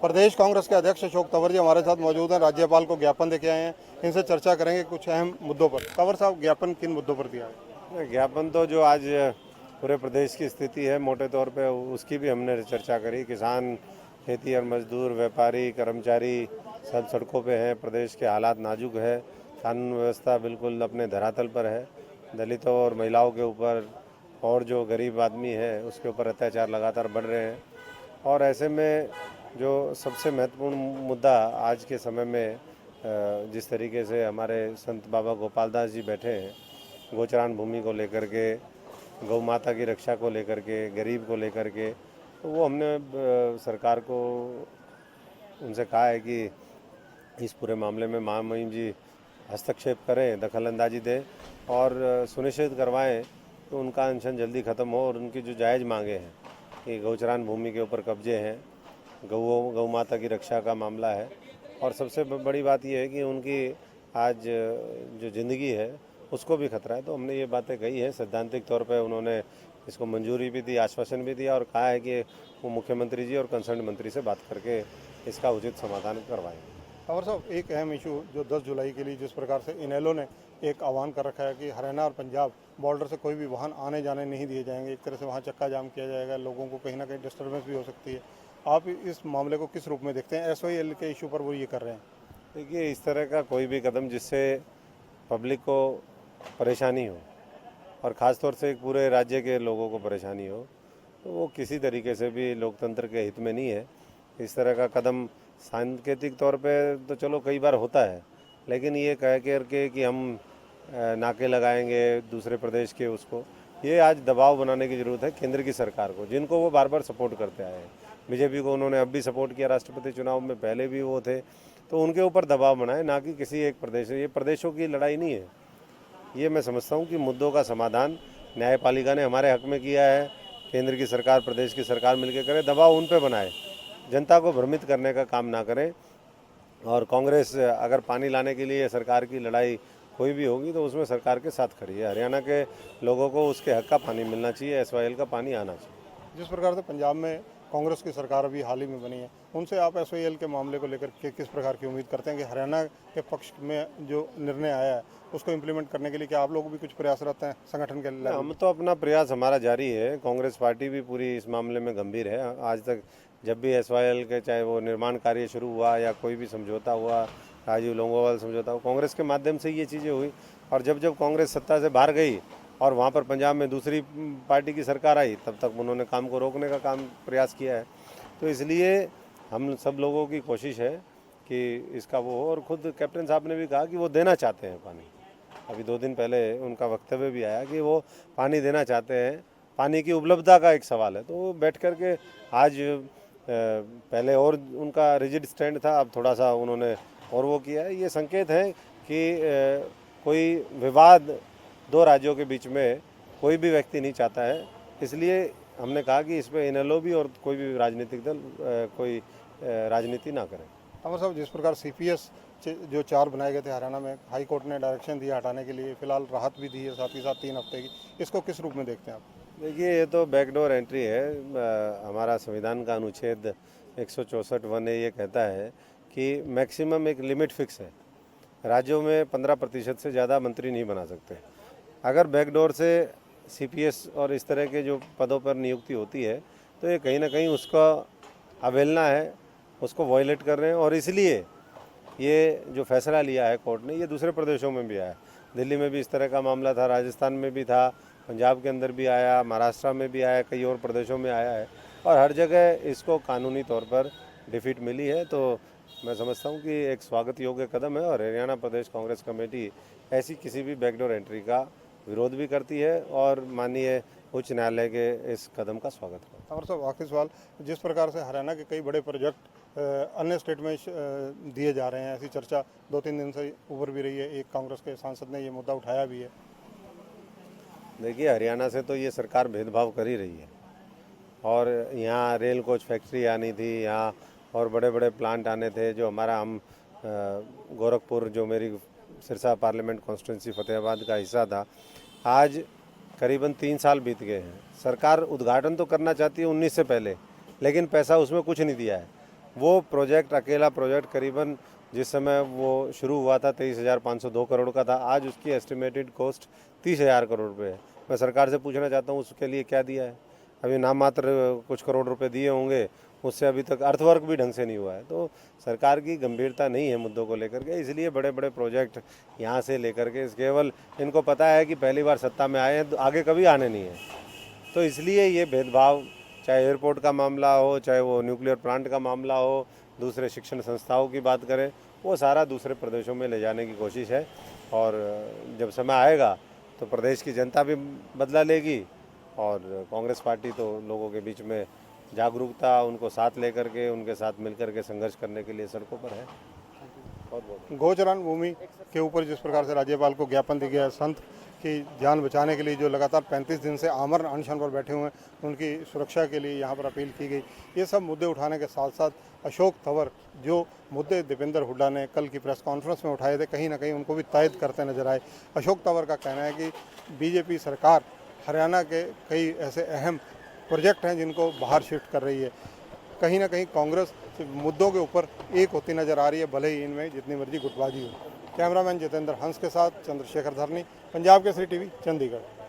प्रदेश कांग्रेस के अध्यक्ष अशोक तंवर जी हमारे साथ मौजूद हैं। राज्यपाल को ज्ञापन देके आए हैं, इनसे चर्चा करेंगे कुछ अहम मुद्दों पर। तंवर साहब, ज्ञापन किन मुद्दों पर दिया है? ज्ञापन तो जो आज पूरे प्रदेश की स्थिति है मोटे तौर पे उसकी भी हमने चर्चा करी। किसान, खेती और मजदूर, व्यापारी, कर्मचारी सब सड़कों पे हैं। प्रदेश के हालात नाजुक है, कानून व्यवस्था बिल्कुल अपने धरातल पर है। दलितों और महिलाओं के ऊपर और जो गरीब आदमी है उसके ऊपर अत्याचार लगातार बढ़ रहे हैं। और ऐसे में जो सबसे महत्वपूर्ण मुद्दा आज के समय में जिस तरीके से हमारे संत बाबा गोपाल दास जी बैठे हैं, गोचरान भूमि को लेकर के, गौ माता की रक्षा को लेकर के, गरीब को लेकर के, तो वो हमने सरकार को उनसे कहा है कि इस पूरे मामले में महामहिम जी हस्तक्षेप करें, दखल अंदाजी दें और सुनिश्चित करवाएं कि उनका अनशन जल्दी ख़त्म हो और उनकी जो जायज़ मांगे हैं कि गौचरान भूमि के ऊपर कब्जे हैं, गौ माता की रक्षा का मामला है और सबसे बड़ी बात यह है कि उनकी आज जो ज़िंदगी है उसको भी खतरा है। तो हमने ये बातें कही है। सैद्धांतिक तौर पे उन्होंने इसको मंजूरी भी दी, आश्वासन भी दिया और कहा है कि वो मुख्यमंत्री जी और कंसर्न मंत्री से बात करके इसका उचित समाधान करवाएंगे। तंवर साहब, एक अहम इशू जो 10 जुलाई के लिए जिस प्रकार से इनेलो ने एक आह्वान कर रखा है कि हरियाणा और पंजाब बॉर्डर से कोई भी वाहन आने जाने नहीं दिए जाएंगे, एक तरह से वहाँ चक्का जाम किया जाएगा, लोगों को कहीं ना कहीं डिस्टर्बेंस भी हो सकती है। आप इस मामले को किस रूप में देखते हैं? SYL के इशू पर वो ये कर रहे हैं। देखिए, इस तरह का कोई भी कदम जिससे पब्लिक को परेशानी हो और ख़ास तौर से पूरे राज्य के लोगों को परेशानी हो, तो वो किसी तरीके से भी लोकतंत्र के हित में नहीं है। इस तरह का कदम सांकेतिक तौर पे तो चलो कई बार होता है, लेकिन ये कह कर के कि हम नाके लगाएंगे दूसरे प्रदेश के, उसको ये आज दबाव बनाने की ज़रूरत है केंद्र की सरकार को, जिनको वो बार बार सपोर्ट करते आए हैं। बीजेपी को उन्होंने अब भी सपोर्ट किया, राष्ट्रपति चुनाव में पहले भी वो थे, तो उनके ऊपर दबाव बनाए, ना कि किसी एक प्रदेश। ये प्रदेशों की लड़ाई नहीं है। ये मैं समझता हूँ कि मुद्दों का समाधान न्यायपालिका ने हमारे हक में किया है। केंद्र की सरकार, प्रदेश की सरकार मिलकर करे, दबाव उन पे बनाए, जनता को भ्रमित करने का काम ना करें। और कांग्रेस अगर पानी लाने के लिए सरकार की लड़ाई कोई भी होगी तो उसमें सरकार के साथ खड़ी है। हरियाणा के लोगों को उसके हक का पानी मिलना चाहिए, SYL का पानी आना चाहिए। जिस प्रकार से पंजाब में कांग्रेस की सरकार अभी हाल ही में बनी है, उनसे आप SYL के मामले को लेकर के किस प्रकार की उम्मीद करते हैं कि हरियाणा के पक्ष में जो निर्णय आया है उसको इम्प्लीमेंट करने के लिए क्या आप लोग भी कुछ प्रयासरत हैं संगठन के लिए? हम तो अपना प्रयास हमारा जारी है। कांग्रेस पार्टी भी पूरी इस मामले में गंभीर है। आज तक जब भी SYL के चाहे वो निर्माण कार्य शुरू हुआ या कोई भी समझौता हुआ, राजीव लोंगोवाल समझौता हुआ, कांग्रेस के माध्यम से ये चीज़ें हुई। और जब जब कांग्रेस सत्ता से बाहर गई और वहाँ पर पंजाब में दूसरी पार्टी की सरकार आई, तब तक उन्होंने काम को रोकने का प्रयास किया है। तो इसलिए हम सब लोगों की कोशिश है कि इसका वो हो। और खुद कैप्टन साहब ने भी कहा कि वो देना चाहते हैं पानी। अभी 2 दिन पहले उनका वक्तव्य भी आया कि वो पानी देना चाहते हैं। पानी की उपलब्धता का एक सवाल है, तो वो बैठ कर के आज पहले और उनका रिजिड स्टैंड था, अब थोड़ा सा उन्होंने और वो किया है। ये संकेत है कि कोई विवाद 2 राज्यों के बीच में कोई भी व्यक्ति नहीं चाहता है। इसलिए हमने कहा कि इस पर इनेलो भी और कोई भी राजनीतिक दल कोई राजनीति ना करें। अमर साहब, जिस प्रकार CPS जो 4 बनाए गए थे हरियाणा में, हाई कोर्ट ने डायरेक्शन दिया हटाने के लिए, फिलहाल राहत भी दी है, साथ ही साथ 3 हफ्ते की, इसको किस रूप में देखते हैं आप? देखिए, ये तो बैकडोर एंट्री है। हमारा संविधान का अनुच्छेद 164(1) ये कहता है कि मैक्सिमम एक लिमिट फिक्स है। राज्यों में 15% से ज़्यादा मंत्री नहीं बना सकते। अगर बैकडोर से CPS और इस तरह के जो पदों पर नियुक्ति होती है, तो ये कहीं ना कहीं उसका अवहेलना है, उसको वॉयलेट कर रहे हैं। और इसलिए ये जो फैसला लिया है कोर्ट ने, ये दूसरे प्रदेशों में भी आया। दिल्ली में भी इस तरह का मामला था, राजस्थान में भी था, पंजाब के अंदर भी आया, महाराष्ट्र में भी आया, कई और प्रदेशों में आया है। और हर जगह इसको कानूनी तौर पर डिफीट मिली है। तो मैं समझता हूँ कि एक स्वागत योग्य कदम है। और हरियाणा प्रदेश कांग्रेस कमेटी ऐसी किसी भी बैकडोर एंट्री का विरोध भी करती है और माननीय उच्च न्यायालय के इस कदम का स्वागत करती है। अमर साहब, आखिरी सवाल, जिस प्रकार से हरियाणा के कई बड़े प्रोजेक्ट अन्य स्टेट में दिए जा रहे हैं, ऐसी चर्चा 2-3 दिन से ऊपर भी रही है, एक कांग्रेस के सांसद ने ये मुद्दा उठाया भी है। देखिए, हरियाणा से तो ये सरकार भेदभाव कर ही रही है। और यहाँ रेल कोच फैक्ट्री आनी थी यहाँ, और बड़े बड़े प्लांट आने थे। जो हमारा हम गोरखपुर, जो मेरी सिरसा पार्लियामेंट कॉन्स्टिट्यूंसी फतेहाबाद का हिस्सा था, आज करीबन 3 साल बीत गए हैं। सरकार उद्घाटन तो करना चाहती है 19 से पहले, लेकिन पैसा उसमें कुछ नहीं दिया है। वो प्रोजेक्ट अकेला प्रोजेक्ट करीबन जिस समय वो शुरू हुआ था 23,502 करोड़ का था, आज उसकी एस्टिमेटेड कॉस्ट 30,000 करोड़ रुपये है। मैं सरकार से पूछना चाहता हूँ उसके लिए क्या दिया है। अभी नाम मात्र कुछ करोड़ रुपए दिए होंगे, उससे अभी तक अर्थवर्क भी ढंग से नहीं हुआ है। तो सरकार की गंभीरता नहीं है मुद्दों को लेकर के, इसलिए बड़े बड़े प्रोजेक्ट यहाँ से लेकर के केवल इनको पता है कि पहली बार सत्ता में आए हैं तो आगे कभी आने नहीं है। तो इसलिए ये भेदभाव, चाहे एयरपोर्ट का मामला हो, चाहे वो न्यूक्लियर प्लांट का मामला हो, दूसरे शिक्षण संस्थाओं की बात करें, वो सारा दूसरे प्रदेशों में ले जाने की कोशिश है। और जब समय आएगा तो प्रदेश की जनता भी बदला लेगी और कांग्रेस पार्टी तो लोगों के बीच में जागरूकता, उनको साथ लेकर के उनके साथ मिलकर के संघर्ष करने के लिए सड़कों पर है। बहुत बहुत गोचरान भूमि के ऊपर जिस प्रकार से राज्यपाल को ज्ञापन दिया गया, संत की जान बचाने के लिए जो लगातार 35 दिन से आमरण अनशन पर बैठे हुए हैं, उनकी सुरक्षा के लिए यहाँ पर अपील की गई। ये सब मुद्दे उठाने के साथ साथ अशोक तंवर जो मुद्दे दीपेंद्र हुड्डा ने कल की प्रेस कॉन्फ्रेंस में उठाए थे, कहीं ना कहीं उनको भी तायद करते नजर आए। अशोक तंवर का कहना है कि बीजेपी सरकार हरियाणा के कई ऐसे अहम प्रोजेक्ट हैं जिनको बाहर शिफ्ट कर रही है। कहीं ना कहीं कांग्रेस मुद्दों के ऊपर एक होती नजर आ रही है, भले ही इनमें जितनी मर्जी गुटबाजी हो। कैमरामैन जितेंद्र हंस के साथ चंद्रशेखर धरनी, पंजाब केसरी टीवी, चंडीगढ़।